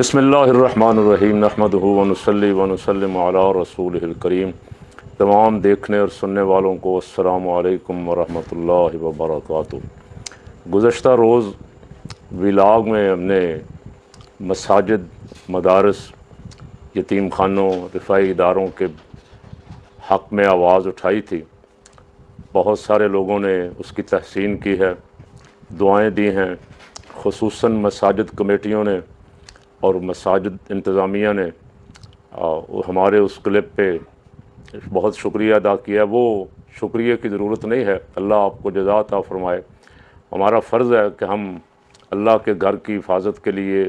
بسم اللہ الرحمن الرحیم نحمدہ ونصلی ونسلم علی رسولہ الکریم۔ تمام دیکھنے اور سننے والوں کو السلام علیکم ورحمۃ اللہ وبرکاتہ۔ گزشتہ روز ولاگ میں ہم نے مساجد، مدارس، یتیم خانوں، رفاعی اداروں کے حق میں آواز اٹھائی تھی۔ بہت سارے لوگوں نے اس کی تحسین کی ہے، دعائیں دی ہیں، خصوصاً مساجد کمیٹیوں نے اور مساجد انتظامیہ نے ہمارے اس کلپ پہ بہت شکریہ ادا کیا۔ وہ شکریہ کی ضرورت نہیں ہے، اللہ آپ کو جزا عطا فرمائے۔ ہمارا فرض ہے کہ ہم اللہ کے گھر کی حفاظت کے لیے،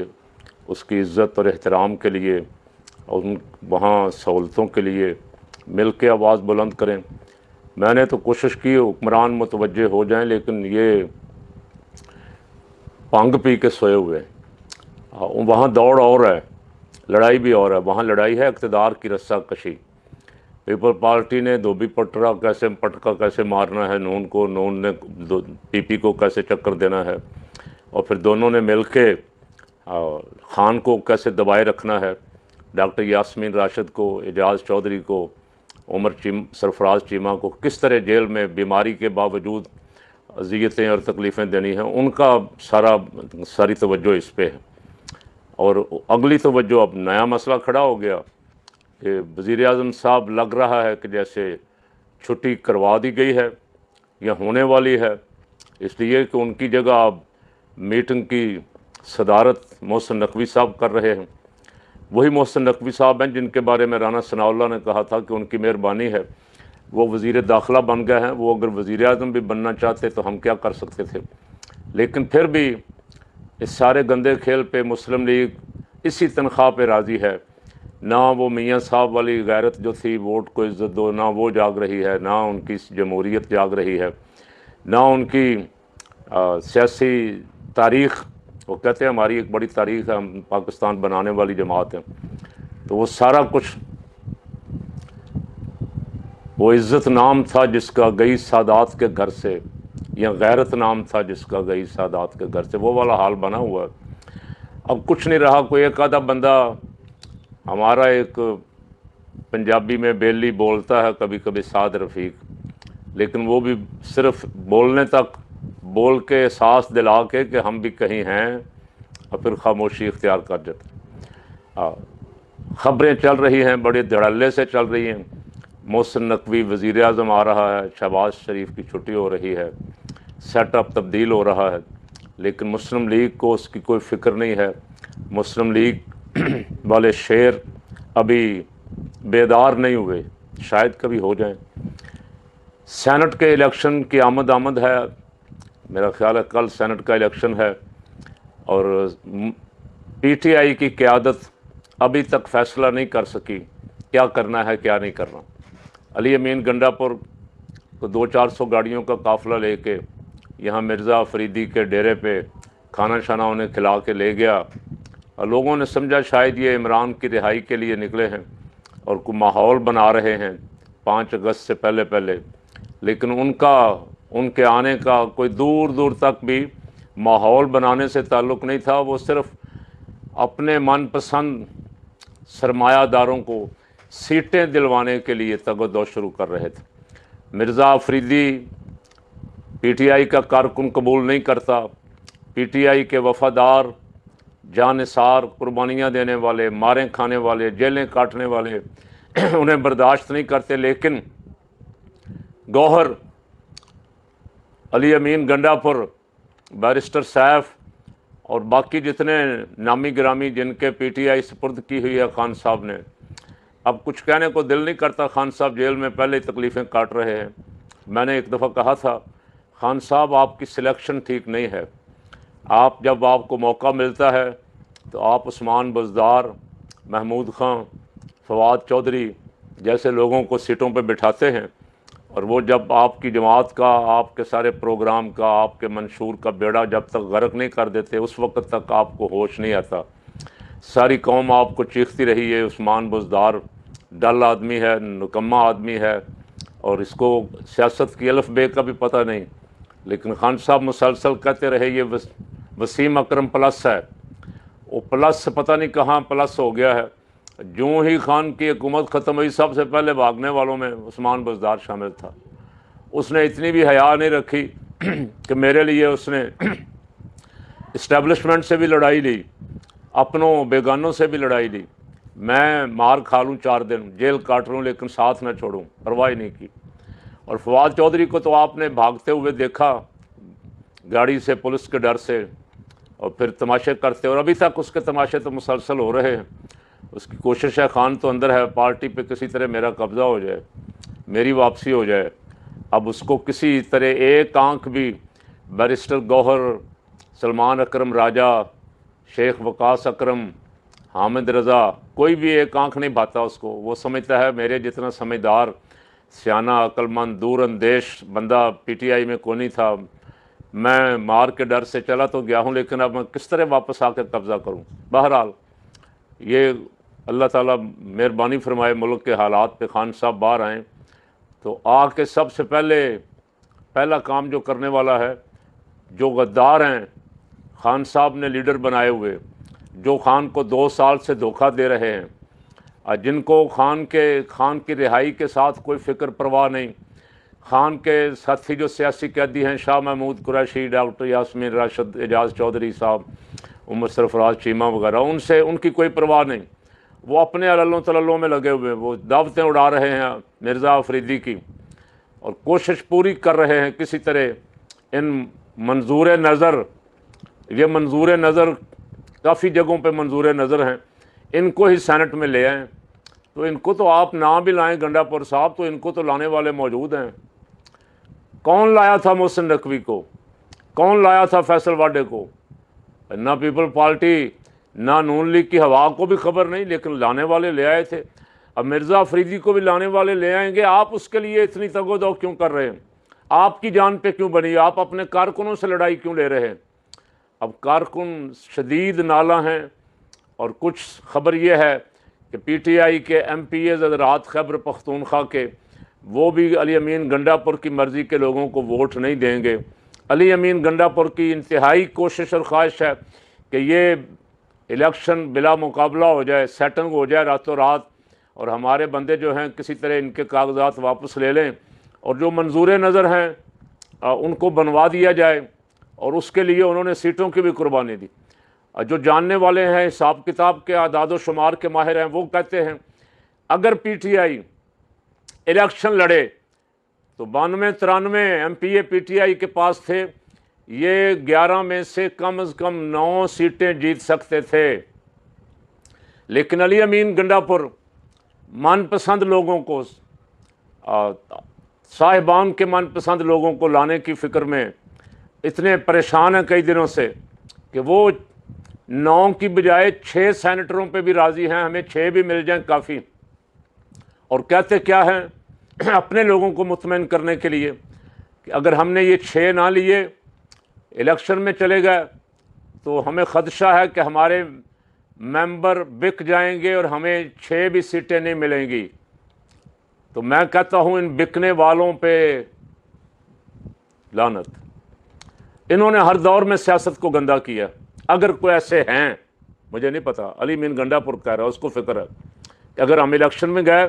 اس کی عزت اور احترام کے لیے اور وہاں سہولتوں کے لیے مل کے آواز بلند کریں۔ میں نے تو کوشش کی حکمران متوجہ ہو جائیں، لیکن یہ بھنگ پی کے سوئے ہوئے ہیں۔ وہاں دوڑ اور ہے، لڑائی بھی اور ہے۔ وہاں لڑائی ہے اقتدار کی رسہ کشی۔ پیپل پارٹی نے دھوبی پٹکا کیسے مارنا ہے نون کو، نون نے پی پی کو کیسے چکر دینا ہے، اور پھر دونوں نے مل کے خان کو کیسے دبائے رکھنا ہے، ڈاکٹر یاسمین راشد کو، اعجاز چودھری کو، سرفراز چیمہ کو کس طرح جیل میں بیماری کے باوجود اذیتیں اور تکلیفیں دینی ہیں، ان کا ساری توجہ اس پہ ہے۔ اور اگلی توجہ، اب نیا مسئلہ کھڑا ہو گیا کہ وزیر اعظم صاحب لگ رہا ہے کہ جیسے چھٹی کروا دی گئی ہے یا ہونے والی ہے، اس لیے کہ ان کی جگہ اب میٹنگ کی صدارت محسن نقوی صاحب کر رہے ہیں۔ وہی محسن نقوی صاحب ہیں جن کے بارے میں رانا ثناء اللہ نے کہا تھا کہ ان کی مہربانی ہے، وہ وزیر داخلہ بن گئے ہیں۔ وہ اگر وزیر اعظم بھی بننا چاہتے تو ہم کیا کر سکتے تھے؟ لیکن پھر بھی اس سارے گندے کھیل پہ مسلم لیگ اسی تنخواہ پہ راضی ہے۔ نہ وہ میاں صاحب والی غیرت جو تھی ووٹ کو عزت دو، نہ وہ جاگ رہی ہے، نہ ان کی جمہوریت جاگ رہی ہے، نہ ان کی سیاسی تاریخ۔ وہ کہتے ہیں ہماری ایک بڑی تاریخ ہے، ہم پاکستان بنانے والی جماعت ہیں۔ تو وہ سارا کچھ، وہ عزت نام تھا جس کا گئی سادات کے گھر سے، یا غیرت نام تھا جس کا گئی سادات کے گھر سے، وہ والا حال بنا ہوا ہے۔ اب کچھ نہیں رہا۔ کوئی ایک آدھا بندہ ہمارا ایک پنجابی میں بیلی بولتا ہے کبھی کبھی، سعد رفیق، لیکن وہ بھی صرف بولنے تک، بول کے احساس دلا کے کہ ہم بھی کہیں ہیں، اور پھر خاموشی اختیار کر جاتے۔ خبریں چل رہی ہیں، بڑے دھڑلے سے چل رہی ہیں۔ محسن نقوی وزیر اعظم آ رہا ہے، شہباز شریف کی چھٹی ہو رہی ہے، سیٹ اپ تبدیل ہو رہا ہے، لیکن مسلم لیگ کو اس کی کوئی فکر نہیں ہے۔ مسلم لیگ والے شیر ابھی بیدار نہیں ہوئے، شاید کبھی ہو جائیں۔ سینٹ کے الیکشن کی آمد ہے، میرا خیال ہے کل سینٹ کا الیکشن ہے، اور پی ٹی آئی کی قیادت ابھی تک فیصلہ نہیں کر سکی کیا کرنا ہے کیا نہیں کرنا۔ علی امین گنڈا پور کو 200-400 گاڑیوں کا قافلہ لے کے یہاں مرزا فریدی کے ڈیرے پہ کھانا شانا انہیں کھلا کے لے گیا، اور لوگوں نے سمجھا شاید یہ عمران کی رہائی کے لیے نکلے ہیں اور کوئی ماحول بنا رہے ہیں 5 اگست سے پہلے، لیکن ان کے آنے کا کوئی دور دور تک بھی ماحول بنانے سے تعلق نہیں تھا۔ وہ صرف اپنے من پسند سرمایہ داروں کو سیٹیں دلوانے کے لیے تگ و دو شروع کر رہے تھے۔ Mirza Afridi P T I کا کارکن قبول نہیں کرتا، پی ٹی آئی کے وفادار، جانثار، قربانیاں دینے والے، ماریں کھانے والے، جیلیں کاٹنے والے انہیں برداشت نہیں کرتے، لیکن گوہر، علی امین گنڈا پور، بیرسٹر سیف اور باقی جتنے نامی گرامی جن کے پی ٹی آئی سپرد کی ہوئی ہے خان صاحب نے، اب کچھ کہنے کو دل نہیں کرتا۔ خان صاحب جیل میں پہلے ہی تکلیفیں کاٹ رہے ہیں۔ میں نے ایک دفعہ کہا تھا، خان صاحب آپ کی سلیکشن ٹھیک نہیں ہے۔ جب آپ کو موقع ملتا ہے تو آپ عثمان بزدار، محمود خان، فواد چودھری جیسے لوگوں کو سیٹوں پہ بٹھاتے ہیں، اور وہ جب آپ کی جماعت کا، آپ کے سارے پروگرام کا، آپ کے منشور کا بیڑا جب تک غرق نہیں کر دیتے، اس وقت تک آپ کو ہوش نہیں آتا۔ ساری قوم آپ کو چیختی رہی ہے عثمان بزدار ڈل آدمی ہے، نکما آدمی ہے، اور اس کو سیاست کی الف بے کا بھی پتہ نہیں، لیکن خان صاحب مسلسل کہتے رہے یہ وسیم اکرم پلس ہے۔ وہ پلس پتہ نہیں کہاں پلس ہو گیا ہے. جو ہی خان کی حکومت ختم ہوئی سب سے پہلے بھاگنے والوں میں عثمان بزدار شامل تھا. اس نے اتنی بھی حیا نہیں رکھی کہ میرے لیے اس نے اسٹیبلشمنٹ سے بھی لڑائی لی, اپنوں بیگانوں سے بھی لڑائی لی. میں مار کھا لوں 4 دن جیل کاٹ لوں لیکن ساتھ نہ چھوڑوں, پرواہ نہیں کی. اور فواد چودھری کو تو آپ نے بھاگتے ہوئے دیکھا گاڑی سے پولیس کے ڈر سے, اور پھر تماشے کرتے, اور ابھی تک اس کے تماشے تو مسلسل ہو رہے ہیں. اس کی کوشش ہے, خان تو اندر ہے, پارٹی پہ کسی طرح میرا قبضہ ہو جائے, میری واپسی ہو جائے. اب اس کو کسی طرح ایک آنکھ بھی بیرسٹر گوہر, سلمان اکرم راجہ, شیخ وقاص اکرم, حامد رضا, کوئی بھی ایک آنکھ نہیں بھاتا اس کو. وہ سمجھتا ہے میرے جتنا سمجھدار, سیانہ, عقل مند, دور اندیش بندہ پی ٹی آئی میں کوئی نہیں تھا. میں مار کے ڈر سے چلا تو گیا ہوں, لیکن اب میں کس طرح واپس آ کے قبضہ کروں. بہرحال یہ اللہ تعالیٰ مہربانی فرمائے, ملک کے حالات پہ خان صاحب باہر آئیں تو آ کے سب سے پہلا کام جو کرنے والا ہے, جو غدار ہیں خان صاحب نے لیڈر بنائے ہوئے, جو خان کو 2 سال سے دھوکہ دے رہے ہیں, جن کو خان کی رہائی کے ساتھ کوئی فکر پرواہ نہیں. خان کے ساتھی جو سیاسی قیدی ہیں, شاہ محمود قریشی, ڈاکٹر یاسمین راشد, اعجاز چودھری صاحب, عمر سرفراز چیمہ وغیرہ, ان کی کوئی پرواہ نہیں. وہ اپنے عللوں تللوں میں لگے ہوئے, وہ دعوتیں اڑا رہے ہیں مرزا افریدی کی, اور کوشش پوری کر رہے ہیں کسی طرح ان منظور نظر کافی جگہوں پہ منظور نظر ہیں, ان کو ہی سینٹ میں لے آئیں. تو ان کو تو آپ نہ بھی لائیں گنڈا پور صاحب, تو ان کو تو لانے والے موجود ہیں. کون لایا تھا محسن نقوی کو, کون لایا تھا فیصل واڈے کو؟ نہ پیپل پارٹی نہ نون لیگ کی ہوا کو بھی خبر نہیں, لیکن لانے والے لے آئے تھے. اب مرزا افریدی کو بھی لانے والے لے آئیں گے. آپ اس کے لیے اتنی تگ و دو کیوں کر رہے ہیں؟ آپ کی جان پہ کیوں بنی؟ آپ اپنے کارکنوں سے لڑائی کیوں لے رہے ہیں؟ اب کارکن شدید نالہ ہیں, اور کچھ خبر یہ ہے کہ پی ٹی آئی کے ایم پی ایز حضرات خیبر پختونخوا کے, وہ بھی علی امین گنڈا پور کی مرضی کے لوگوں کو ووٹ نہیں دیں گے. علی امین گنڈا پور کی انتہائی کوشش اور خواہش ہے کہ یہ الیکشن بلا مقابلہ ہو جائے, سیٹنگ ہو جائے راتوں رات, اور ہمارے بندے جو ہیں کسی طرح ان کے کاغذات واپس لے لیں, اور جو منظور نظر ہیں ان کو بنوا دیا جائے. اور اس کے لیے انہوں نے سیٹوں کی بھی قربانی دی. جو جاننے والے ہیں, حساب کتاب کے اعداد و شمار کے ماہر ہیں, وہ کہتے ہیں اگر پی ٹی آئی الیکشن لڑے تو 92-93 M P a P T I کے پاس تھے, یہ 11 میں سے کم از کم 9 سیٹیں جیت سکتے تھے. لیکن علی امین گنڈا پور من پسند لوگوں کو, صاحبان کے من پسند لوگوں کو لانے کی فکر میں اتنے پریشان ہیں کئی دنوں سے کہ وہ 9 کی بجائے 6 سینیٹروں پہ بھی راضی ہیں, ہمیں 6 بھی مل جائیں کافی. اور کہتے کیا ہیں اپنے لوگوں کو مطمئن کرنے کے لیے کہ اگر ہم نے یہ 6 نہ لیے, الیکشن میں چلے گئے, تو ہمیں خدشہ ہے کہ ہمارے ممبر بک جائیں گے اور ہمیں 6 بھی سیٹیں نہیں ملیں گی. تو میں کہتا ہوں ان بکنے والوں پہ لعنت. انہوں نے ہر دور میں سیاست کو گندا کیا. اگر کوئی ایسے ہیں, مجھے نہیں پتا, علی امین گنڈا پور کہہ رہا ہے, اس کو فکر ہے کہ اگر ہم الیکشن میں گئے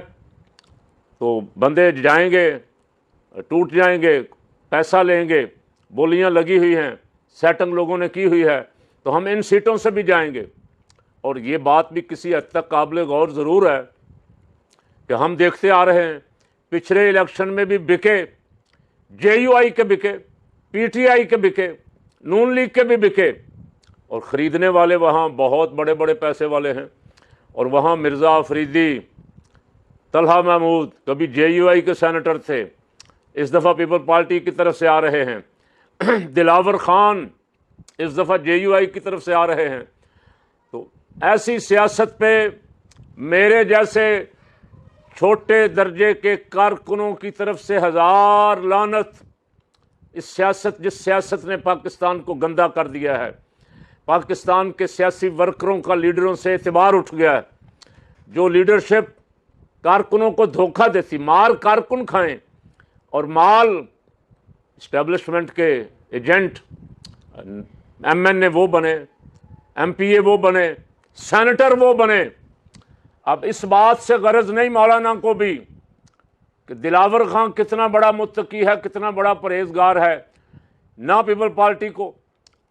تو بندے جائیں گے, ٹوٹ جائیں گے, پیسہ لیں گے, بولیاں لگی ہوئی ہیں, سیٹنگ لوگوں نے کی ہوئی ہے, تو ہم ان سیٹوں سے بھی جائیں گے. اور یہ بات بھی کسی حد تک قابل غور ضرور ہے کہ ہم دیکھتے آ رہے ہیں پچھلے الیکشن میں بھی بکے, جے یو آئی کے بکے, پی ٹی آئی کے بکے, نون لیگ کے بھی بکے, اور خریدنے والے وہاں بہت بڑے بڑے پیسے والے ہیں. اور وہاں مرزا افریدی, طلحہ محمود کبھی جے یو آئی کے سینیٹر تھے, اس دفعہ پیپل پارٹی کی طرف سے آ رہے ہیں. دلاور خان اس دفعہ جے یو آئی کی طرف سے آ رہے ہیں. تو ایسی سیاست پہ میرے جیسے چھوٹے درجے کے کارکنوں کی طرف سے 1000 لعنت. اس سیاست, جس سیاست نے پاکستان کو گندا کر دیا ہے, پاکستان کے سیاسی ورکروں کا لیڈروں سے اعتبار اٹھ گیا ہے. جو لیڈرشپ کارکنوں کو دھوکہ دیتی, مال کارکن کھائیں اور مال اسٹیبلشمنٹ کے ایجنٹ ایم این اے وہ بنے, MP وہ بنے, سینیٹر وہ بنے. اب اس بات سے غرض نہیں مولانا کو بھی کہ دلاور خان کتنا بڑا متقی ہے, کتنا بڑا پرہیزگار ہے, نہ پیپل پارٹی کو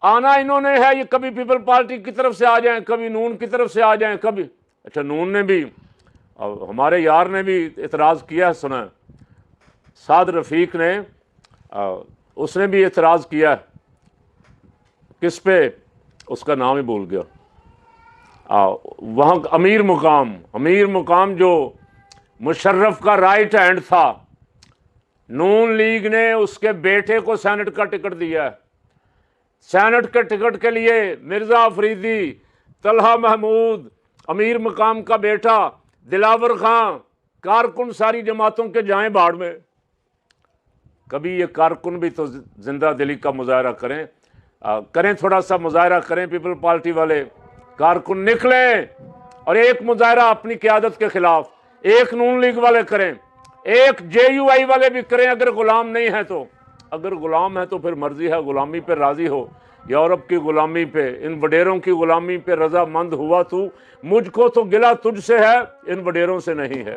آنا انہوں نے ہے, یہ کبھی پیپل پارٹی کی طرف سے آ جائیں, کبھی نون کی طرف سے آ جائیں, کبھی اچھا نون نے بھی, ہمارے یار نے بھی اعتراض کیا ہے, سنا ہے سعد رفیق نے, اس نے بھی اعتراض کیا ہے. کس پہ, اس کا نام ہی بھول گیا, وہاں امیر مقام جو مشرف کا رائٹ ہینڈ تھا, نون لیگ نے اس کے بیٹے کو سینٹ کا ٹکٹ دیا ہے. سینٹ کے ٹکٹ کے لیے مرزا افریدی, طلحہ محمود, امیر مقام کا بیٹا دلاور خان, کارکن ساری جماعتوں کے جائیں باڑ میں. کبھی یہ کارکن بھی تو زندہ دلی کا مظاہرہ کریں تھوڑا سا مظاہرہ کریں. پیپل پارٹی والے کارکن نکلیں اور ایک مظاہرہ اپنی قیادت کے خلاف, ایک نون لیگ والے کریں, ایک JUI والے بھی کریں. اگر غلام نہیں ہے تو, اگر غلام ہے تو پھر مرضی ہے, غلامی پہ راضی ہو. یورپ کی غلامی پہ, ان وڈیروں کی غلامی پہ رضا مند ہوا تو, مجھ کو تو گلہ تجھ سے ہے, ان وڈیروں سے نہیں ہے.